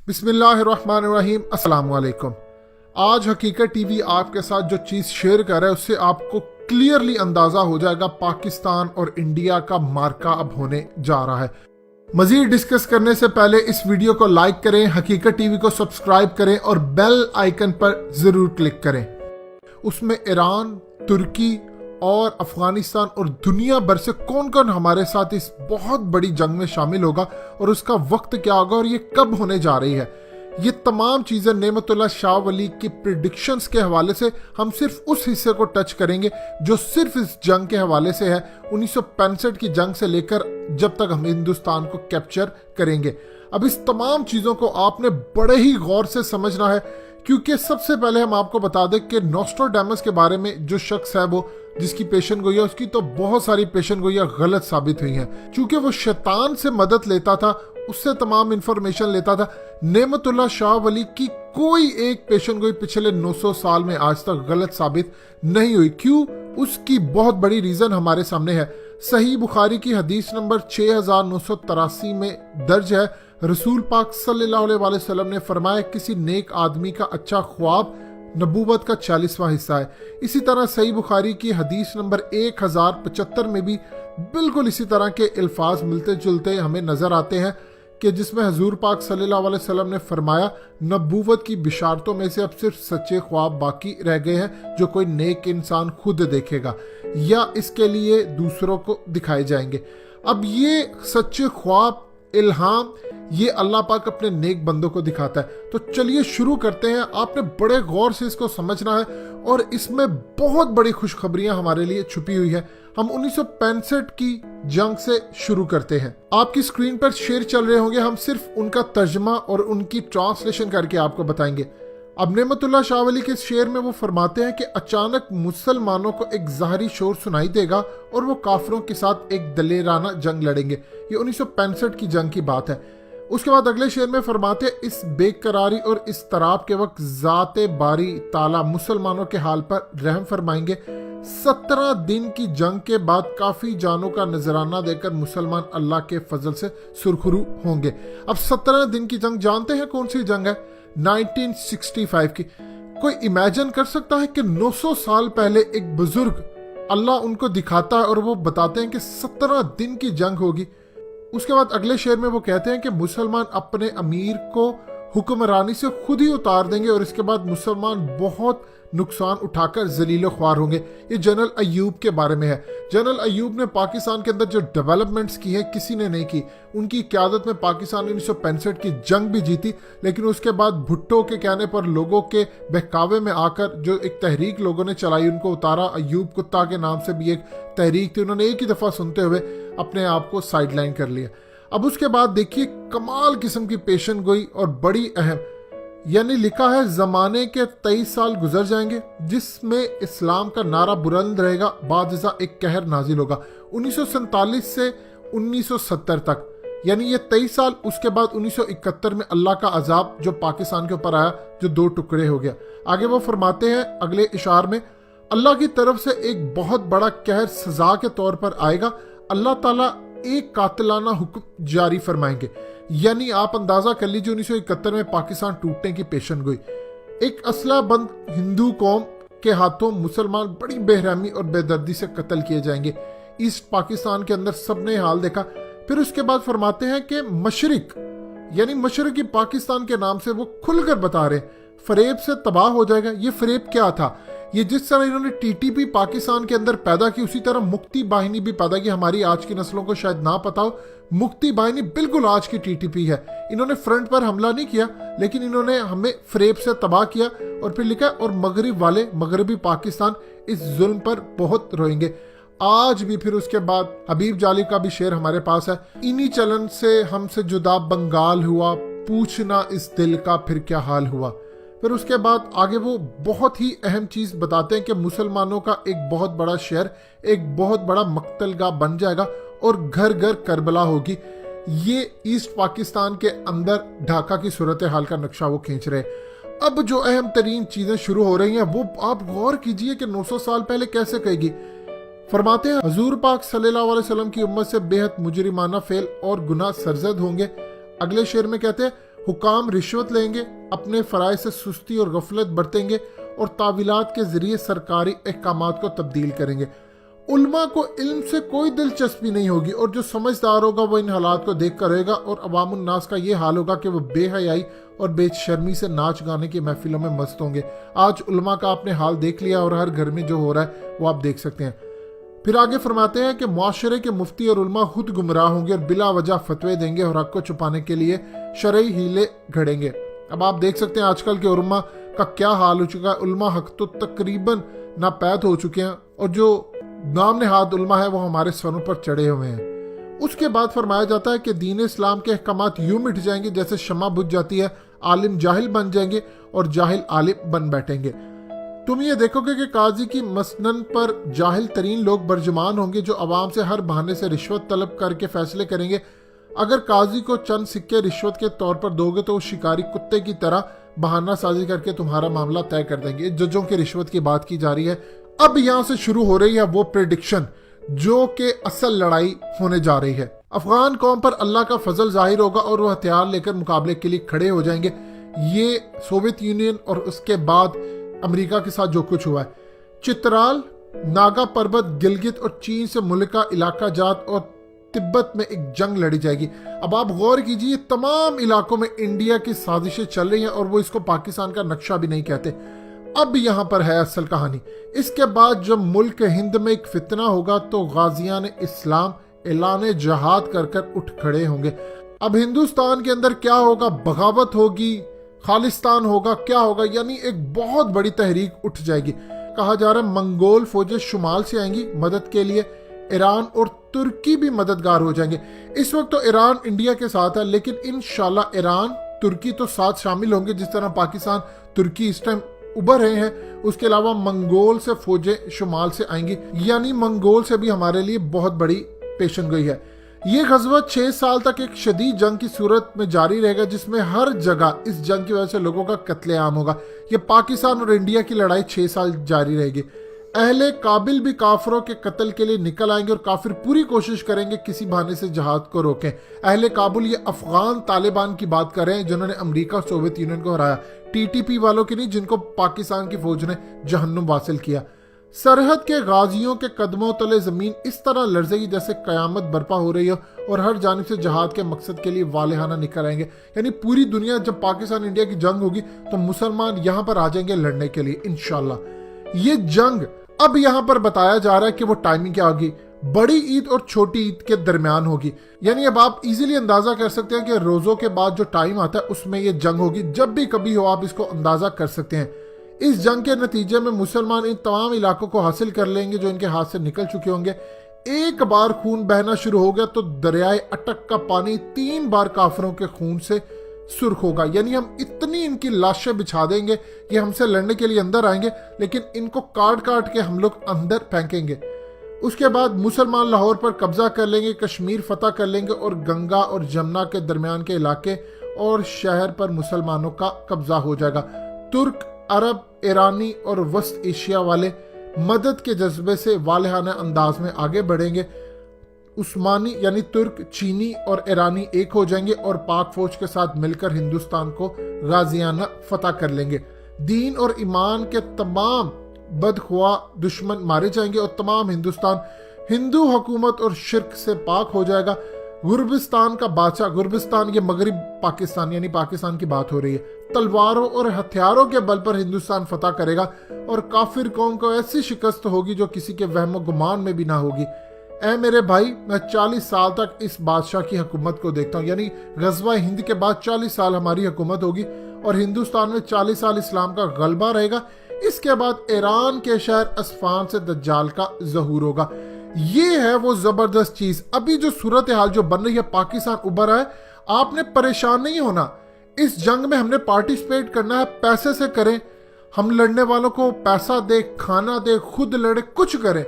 بسم اللہ الرحمن الرحیم۔ السلام علیکم۔ آج حقیقت ٹی وی آپ کے ساتھ جو چیز شیئر کر رہا ہے اس سے آپ کو کلیئرلی اندازہ ہو جائے گا پاکستان اور انڈیا کا معرکہ اب ہونے جا رہا ہے۔ مزید ڈسکس کرنے سے پہلے اس ویڈیو کو لائک کریں، حقیقت ٹی وی کو سبسکرائب کریں اور بیل آئیکن پر ضرور کلک کریں۔ اس میں ایران، ترکی اور افغانستان اور دنیا بھر سے کون کون ہمارے ساتھ اس بہت بڑی جنگ میں شامل ہوگا اور اس کا وقت کیا ہوگا اور یہ کب ہونے جا رہی ہے، یہ تمام چیزیں نعمت اللہ شاہ ولی کی پریڈکشنز کے حوالے سے ہم صرف اس حصے کو ٹچ کریں گے جو صرف اس جنگ کے حوالے سے ہے، 1965 کی جنگ سے لے کر جب تک ہم ہندوستان کو کیپچر کریں گے۔ اب اس تمام چیزوں کو آپ نے بڑے ہی غور سے سمجھنا ہے، کیونکہ سب سے پہلے ہم آپ کو بتا دیں کہ نوسٹراڈیمس کے بارے میں جو شخص ہے وہ جس کی پیشن گوئی ہے، اس کی تو بہت ساری پیشن گوئیاں غلط ثابت ہوئی ہیں، چونکہ وہ شیطان سے مدد لیتا تھا، اس سے تمام انفارمیشن لیتا تھا۔ نعمت اللہ شاہ ولی کی کوئی ایک پیشن گوئی پچھلے 900 سال میں آج تک غلط ثابت نہیں ہوئی۔ کیوں؟ اس کی بہت بڑی ریزن ہمارے سامنے ہے۔ صحیح بخاری کی حدیث نمبر 6983 میں درج ہے، رسول پاک صلی اللہ علیہ وآلہ وسلم نے فرمایا کسی نیک آدمی کا اچھا خواب نبوت کا 40واں حصہ ہے۔ اسی طرح صحیح بخاری کی حدیث نمبر 1075 میں بھی بالکل اسی طرح کے الفاظ ملتے جلتے ہمیں نظر آتے ہیں کہ جس میں حضور پاک صلی اللہ علیہ وسلم نے فرمایا نبوت کی بشارتوں میں سے اب صرف سچے خواب باقی رہ گئے ہیں جو کوئی نیک انسان خود دیکھے گا یا اس کے لیے دوسروں کو دکھائے جائیں گے۔ اب یہ سچے خواب، الہام، یہ اللہ پاک اپنے نیک بندوں کو دکھاتا ہے۔ تو چلیے شروع کرتے ہیں۔ آپ نے بڑے غور سے اس کو سمجھنا ہے اور اس میں بہت بڑی خوشخبریاں ہمارے لیے چھپی ہوئی ہیں۔ ہم 1965 کی جنگ سے شروع کرتے ہیں۔ آپ کی اسکرین پر شعر چل رہے ہوں گے، ہم صرف ان کا ترجمہ اور ان کی ٹرانسلیشن کر کے آپ کو بتائیں گے۔ اب نعمت اللہ شاہ ولی کے شعر میں وہ فرماتے ہیں کہ اچانک مسلمانوں کو ایک ظاہری شور سنائی دے گا اور وہ کافروں کے ساتھ ایک دلیرانہ جنگ لڑیں گے۔ یہ 1965 کی جنگ کی بات ہے۔ اس کے بعد اگلے شعر میں فرماتے ہیں اس بے قراری اور اضطراب کے وقت ذات باری تعالیٰ مسلمانوں کے حال پر رحم فرمائیں گے۔ 17 دن کی جنگ کے بعد کافی جانوں کا نذرانہ دے کر مسلمان اللہ کے فضل سے سرخرو ہوں گے۔ اب 17 دن کی جنگ جانتے ہیں کون سی جنگ ہے؟ 1965 کی۔ کوئی امیجن کر سکتا ہے کہ 900 سال پہلے ایک بزرگ اللہ ان کو دکھاتا ہے اور وہ بتاتے ہیں کہ 17 دن کی جنگ ہوگی۔ اس کے بعد اگلے شعر میں وہ کہتے ہیں کہ مسلمان اپنے امیر کو حکمرانی سے خود ہی اتار دیں گے اور اس کے بعد مسلمان بہت نقصان اٹھا کر ذلیل و خوار ہوں گے۔ یہ جنرل ایوب کے بارے میں ہے۔ جنرل ایوب نے پاکستان کے اندر جو ڈیولپمنٹس کی ہیں کسی نے نہیں کی۔ ان کی قیادت میں پاکستان نے 1965 کی جنگ بھی جیتی، لیکن اس کے بعد بھٹو کے کہنے پر لوگوں کے بہکاوے میں آ کر جو ایک تحریک لوگوں نے چلائی ان کو اتارا۔ ایوب کتا کے نام سے بھی ایک تحریک تھی، انہوں نے ایک ہی دفعہ سنتے ہوئے اپنے آپ کو سائیڈ لائن کر لیا۔ اب اس کے بعد دیکھیے کمال قسم کی پیشن گوئی اور بڑی اہم، یعنی لکھا ہے زمانے کے 23 سال گزر جائیں گے جس میں اسلام کا نعرہ بلند رہے گا، بعد ازاں ایک قہر نازل ہوگا۔ 1947 سے 1970 تک، یعنی یہ 23 سال۔ اس کے بعد 1971 میں اللہ کا عذاب جو پاکستان کے اوپر آیا، جو 2 ٹکڑے ہو گیا۔ آگے وہ فرماتے ہیں اگلے اشعار میں، اللہ کی طرف سے ایک بہت بڑا قہر سزا کے طور پر آئے گا، اللہ تعالیٰ ایک قاتلانہ حکم جاری فرمائیں گے۔ یعنی آپ اندازہ کر لیجیے 1971 میں پاکستان ٹوٹنے کی پیشن گوئی۔ ایک اسلحہ بند ہندو قوم کے ہاتھوں مسلمان بڑی بے رحمی اور بے دردی سے قتل کیے جائیں گے۔ ایسٹ پاکستان کے اندر سب نے حال دیکھا۔ پھر اس کے بعد فرماتے ہیں کہ مشرق، یعنی مشرقی پاکستان کے نام سے وہ کھل کر بتا رہے ہیں فریب سے تباہ ہو جائے گا۔ یہ فریب کیا تھا؟ یہ جس طرح انہوں نے ٹی ٹی پی پاکستان کے اندر پیدا کی، اسی طرح مکتی باہنی بھی پیدا کی۔ ہماری آج کی نسلوں کو شاید نہ پتا ہو، مکتی باہنی بالکل آج کی ٹی ٹی پی ہے۔ انہوں نے فرنٹ پر حملہ نہیں کیا، لیکن انہوں نے ہمیں فریب سے تباہ کیا۔ اور پھر لکھا اور مغرب والے، مغربی پاکستان اس ظلم پر بہت روئیں گے آج بھی۔ پھر اس کے بعد حبیب جالی کا بھی شعر ہمارے پاس ہے، انہی چلن سے ہم سے جدا بنگال ہوا، پوچھنا اس دل کا پھر کیا حال ہوا۔ پھر اس کے بعد آگے وہ بہت ہی اہم چیز بتاتے ہیں کہ مسلمانوں کا ایک بہت بڑا شہر ایک بہت بڑا مقتل گاہ بن جائے گا اور گھر گھر کربلا ہوگی۔ یہ ایسٹ پاکستان کے اندر ڈھاکہ کی صورتحال کا نقشہ وہ کھینچ رہے ہیں۔ اب جو اہم ترین چیزیں شروع ہو رہی ہیں وہ آپ غور کیجئے کہ 900 سال پہلے کیسے کہے گی۔ فرماتے ہیں حضور پاک صلی اللہ علیہ وسلم کی امت سے بے حد مجرمانہ فعل اور گناہ سرزد ہوں گے۔ اگلے شعر میں کہتے ہیں حکام رشوت لیں گے، اپنے فرائض سے سستی اور غفلت برتیں گے اور تعویلات کے ذریعے سرکاری احکامات کو تبدیل کریں گے۔ علماء کو علم سے کوئی دلچسپی نہیں ہوگی اور جو سمجھدار ہوگا وہ ان حالات کو دیکھ کر رہے گا، اور عوام الناس کا یہ حال ہوگا کہ وہ بے حیائی اور بے شرمی سے ناچ گانے کی محفلوں میں مست ہوں گے۔ آج علماء کا آپ نے حال دیکھ لیا اور ہر گھر میں جو ہو رہا ہے وہ آپ دیکھ سکتے ہیں۔ پھر آگے فرماتے ہیں کہ معاشرے کے مفتی اور علماء خود گمراہ ہوں گے اور بلا وجہ فتوے دیں گے اور حق کو چھپانے کے لیے شرعی ہیلے گھڑیں گے۔ اب آپ دیکھ سکتے ہیں آج کل کے علماء کا کیا حال ہو چکا ہے۔ علماء حق تو تقریباً ناپید ہو چکے ہیں اور جو نام نہاد علماء ہے وہ ہمارے سروں پر چڑھے ہوئے ہیں۔ اس کے بعد فرمایا جاتا ہے کہ دین اسلام کے احکامات یوں مٹ جائیں گے جیسے شمع بجھ جاتی ہے، عالم جاہل بن جائیں گے اور جاہل عالم بن بیٹھیں گے۔ تم یہ دیکھو گے کہ قاضی کی مسنن پر جاہل ترین لوگ برجمان ہوں گے جو عوام سے ہر بہانے سے رشوت طلب کر کے فیصلے کریں گے۔ اگر قاضی کو چند سکے رشوت کے طور پر دو گے تو وہ شکاری کتے کی طرح بہانہ سازی کر کے تمہارا معاملہ طے کر دیں گے۔ ججوں کی رشوت کی بات کی جا رہی ہے۔ اب یہاں سے شروع ہو رہی ہے وہ پریڈکشن جو کہ اصل لڑائی ہونے جا رہی ہے۔ افغان قوم پر اللہ کا فضل ظاہر ہوگا اور وہ ہتھیار لے کر مقابلے کے لیے کھڑے ہو جائیں گے۔ یہ سوویت یونین اور اس کے بعد امریکہ کے ساتھ جو کچھ ہوا ہے، چترال، ناگا پربت، گلگت اور چین سے ملکہ علاقہ جات اور تبت میں ایک جنگ لڑی جائے گی۔ اب آپ غور کیجئے، تمام علاقوں میں انڈیا کی سازشیں چل رہی ہیں اور وہ اس کو پاکستان کا نقشہ بھی نہیں کہتے۔ اب یہاں پر ہے اصل کہانی۔ اس کے بعد جب ملک ہند میں ایک فتنہ ہوگا تو غازیان اسلام اعلان جہاد کر کر اٹھ کھڑے ہوں گے۔ اب ہندوستان کے اندر کیا ہوگا؟ بغاوت ہوگی، خالستان ہوگا، کیا ہوگا؟ یعنی ایک بہت بڑی تحریک اٹھ جائے گی۔ کہا جا رہا ہے منگول فوجیں شمال سے آئیں گی مدد کے لیے، ایران اور ترکی بھی مددگار ہو جائیں گے۔ اس وقت تو ایران انڈیا کے ساتھ ہے، لیکن انشاءاللہ ایران ترکی تو ساتھ شامل ہوں گے، جس طرح پاکستان ترکی اس ٹائم ابھر رہے ہیں۔ اس کے علاوہ منگول سے فوجیں شمال سے آئیں گی، یعنی منگول سے بھی ہمارے لیے بہت بڑی پیشن گوئی ہے۔ یہ غزوہ 6 سال تک ایک شدید جنگ کی صورت میں جاری رہے گا، جس میں ہر جگہ اس جنگ کی وجہ سے لوگوں کا قتل عام ہوگا۔ یہ پاکستان اور انڈیا کی لڑائی 6 سال جاری رہے گی۔ اہل کابل بھی کافروں کے قتل کے لیے نکل آئیں گے اور کافر پوری کوشش کریں گے کسی بہانے سے جہاد کو روکیں۔ اہل کابل یہ افغان طالبان کی بات کر رہے ہیں جنہوں نے امریکہ اور سوویت یونین کو ہرایا، ٹی ٹی پی والوں کی نہیں، جن کو پاکستان کی فوج نے جہنم واصل کیا۔ سرحد کے غازیوں کے قدموں تلے زمین اس طرح لرزے گی جیسے قیامت برپا ہو رہی ہو، اور ہر جانب سے جہاد کے مقصد کے لیے والہانہ نکل آئیں گے۔ یعنی پوری دنیا جب پاکستان انڈیا کی جنگ ہوگی تو مسلمان یہاں پر آ جائیں گے لڑنے کے لیے انشاءاللہ۔ یہ جنگ اب یہاں پر بتایا جا رہا ہے کہ وہ ٹائمنگ کیا ہوگی، بڑی عید اور چھوٹی عید کے درمیان ہوگی۔ یعنی اب آپ ایزیلی اندازہ کر سکتے ہیں کہ روزوں کے بعد جو ٹائم آتا ہے اس میں یہ جنگ ہوگی۔ جب بھی کبھی ہو آپ اس کو اندازہ کر سکتے ہیں۔ اس جنگ کے نتیجے میں مسلمان ان تمام علاقوں کو حاصل کر لیں گے جو ان کے ہاتھ سے نکل چکے ہوں گے۔ ایک بار خون بہنا شروع ہو گیا تو دریائے اٹک کا پانی 3 بار کافروں کے خون سے سرخ ہوگا۔ یعنی ہم اتنی ان کی لاشیں بچھا دیں گے، یہ ہم سے لڑنے کے لیے اندر آئیں گے لیکن ان کو کاٹ کاٹ کے ہم لوگ اندر پھینکیں گے۔ اس کے بعد مسلمان لاہور پر قبضہ کر لیں گے، کشمیر فتح کر لیں گے اور گنگا اور جمنا کے درمیان کے علاقے اور شہر پر مسلمانوں کا قبضہ ہو جائے گا۔ ترک، عرب، ایرانی اور وسط ایشیا والے مدد کے جذبے سے والہانہ انداز میں آگے بڑھیں گے۔ عثمانی یعنی ترک، چینی اور ایرانی ایک ہو جائیں گے اور پاک فوج کے ساتھ مل کر ہندوستان کو غازیانہ فتح کر لیں گے۔ دین اور ایمان کے تمام بدخواہ دشمن مارے جائیں گے اور تمام ہندوستان ہندو حکومت اور شرک سے پاک ہو جائے گا۔ غربستان کا بادشاہ، غربستان یہ مغرب پاکستان یعنی پاکستان کی بات ہو رہی ہے، تلواروں اور ہتھیاروں کے بل پر ہندوستان فتح کرے گا اور کافر قوم کو ایسی شکست ہوگی جو کسی کے وہم و گمان میں بھی نہ ہوگی۔ اے میرے بھائی، میں 40 سال تک اس بادشاہ کی حکومت کو دیکھتا ہوں، یعنی غزوہ ہند کے بعد 40 سال ہماری حکومت ہوگی اور ہندوستان میں 40 سال اسلام کا غلبہ رہے گا۔ اس کے بعد ایران کے شہر اصفہان سے دجال کا ظہور ہوگا۔ یہ ہے وہ زبردست چیز۔ ابھی جو صورتحال جو بن رہی ہے، پاکستان ابھر آئے، آپ نے پریشان نہیں ہونا۔ اس جنگ میں ہم نے پارٹیسپیٹ کرنا ہے، پیسے سے کریں، ہم لڑنے والوں کو پیسہ دے، کھانا دے، خود لڑے، کچھ کریں۔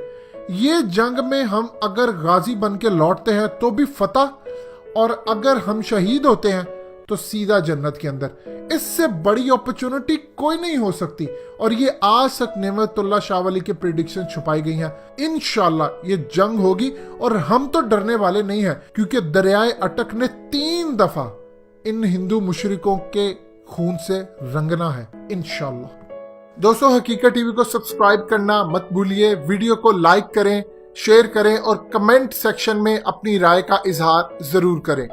یہ جنگ میں ہم اگر غازی بن کے لوٹتے ہیں تو بھی فتح، اور اگر ہم شہید ہوتے ہیں تو سیدھا جنت کے اندر۔ اس سے بڑی اپرچونٹی کوئی نہیں ہو سکتی، اور یہ آج تک نعمت اللہ شاہ ولی کی پریڈکشن چھپائی گئی ہیں۔ انشاءاللہ یہ جنگ ہوگی اور ہم تو ڈرنے والے نہیں ہیں، کیونکہ دریائے اٹک نے 3 دفعہ ان ہندو مشرکوں کے خون سے رنگنا ہے انشاءاللہ۔ دوستو حقیقت ٹی وی کو سبسکرائب کرنا مت بھولیے، ویڈیو کو لائک کریں، شیئر کریں اور کمنٹ سیکشن میں اپنی رائے کا اظہار ضرور کریں۔